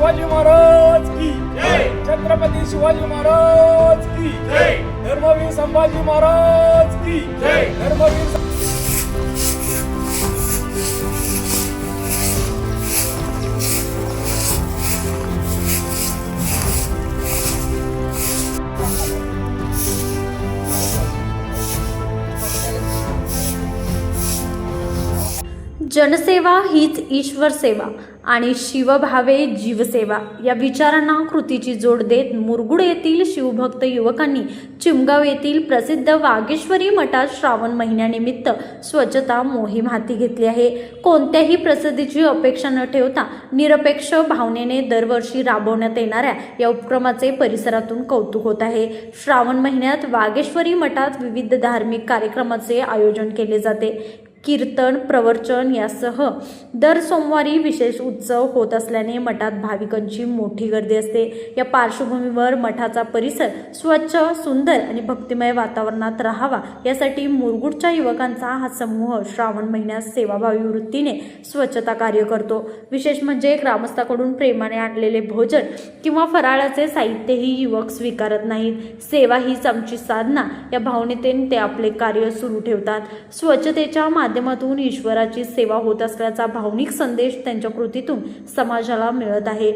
शिवाजी महाराज की जय, छत्रपती शिवाजी महाराज की जय, धर्मवीर संभाजी महाराज की जय, धर्मवीर जनसेवा हीच ईश्वर सेवा आणि शिवभावे जीवसेवा या विचारांना कृतीची जोड देत मुरगुड येथील शिवभक्त युवकांनी चिमगाव येथील प्रसिद्ध वागेश्वरी मठात श्रावण महिन्यानिमित्त स्वच्छता मोहीम हाती घेतली आहे. कोणत्याही प्रसिद्धीची अपेक्षा न ठेवता निरपेक्ष भावनेने दरवर्षी राबवण्यात येणाऱ्या या उपक्रमाचे परिसरातून कौतुक होत आहे. श्रावण महिन्यात वागेश्वरी मठात विविध धार्मिक कार्यक्रमाचे आयोजन केले जाते. कीर्तन, प्रवचन यासह दर सोमवारी विशेष उत्सव होत असल्याने मठात भाविकांची मोठी गर्दी असते. या पार्श्वभूमीवर मठाचा परिसर स्वच्छ, सुंदर आणि भक्तिमय वातावरणात राहावा यासाठी मुरगुडच्या युवकांचा हा समूह श्रावण महिन्यात सेवाभावी वृत्तीने स्वच्छता कार्य करतो. विशेष म्हणजे ग्रामस्थांकडून प्रेमाने आणलेले भोजन किंवा फराळाचे साहित्यही युवक स्वीकारत नाहीत. सेवा हीच आमची साधना या भावनेतून ते आपले कार्य सुरू ठेवतात. स्वच्छतेच्या माध्यमातून ईश्वराची सेवा होत असल्याचा भावनिक संदेश त्यांच्या कृतीतून समाजाला मिळत आहे.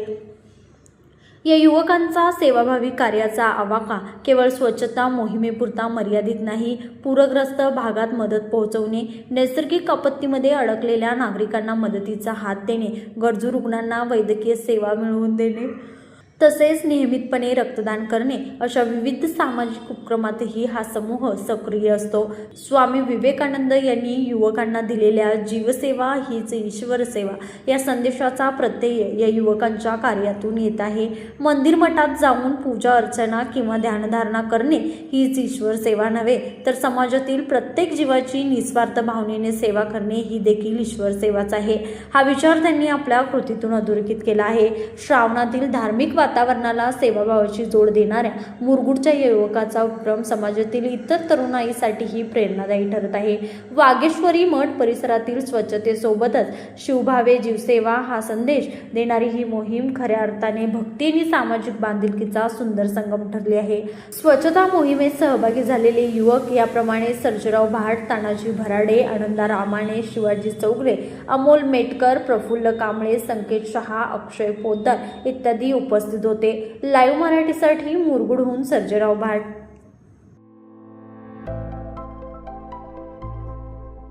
या युवकांचा सेवाभावी कार्याचा आवाका केवळ स्वच्छता मोहिमेपुरता मर्यादित नाही. पूरग्रस्त भागात मदत पोहोचवणे, नैसर्गिक आपत्तीमध्ये अडकलेल्या नागरिकांना मदतीचा हात देणे, गरजू रुग्णांना वैद्यकीय सेवा मिळवून देणे तसेच नियमितपणे रक्तदान करणे अशा विविध सामाजिक उपक्रमातही हा समूह सक्रिय असतो. स्वामी विवेकानंद यांनी युवकांना दिलेल्या जीवसेवा हीच ईश्वर सेवा या संदेशाचा प्रत्यय या युवकांच्या कार्यातून येत आहे. मंदिर मठात जाऊन पूजा अर्चना किंवा ध्यानधारणा करणे हीच ईश्वर सेवा नव्हे, तर समाजातील प्रत्येक जीवाची निस्वार्थ भावनेने सेवा करणे ही देखील ईश्वर सेवाच आहे. हा विचार त्यांनी आपल्या कृतीतून अधोरेखित केला आहे. श्रावणातील धार्मिक वातावरणाला सेवाभावाची जोड देणाऱ्या मुरगुडच्या युवकाचा उपक्रम समाजातील इतर तरुणाईसाठीही प्रेरणादायी ठरत आहे. वागेश्वरी मठ परिसरातील स्वच्छतेसोबतच शिवभावे जीवसेवा हा संदेश देणारी ही मोहीम खऱ्या अर्थाने भक्ती आणि सामाजिक बांधिलकीचा सुंदर संगम ठरली आहे. स्वच्छता मोहिमेत सहभागी झालेले युवक याप्रमाणे सर्जेराव भाट, तानाजी भराडे, आनंदा रामाणे, शिवाजी चौगले, अमोल मेटकर, प्रफुल्ल कांबळे, संकेत शहा, अक्षय पोद्दार इत्यादी उपस्थित होते. लाईव्ह मराठीसाठी मुरगुडहून सर्जेराव भाट.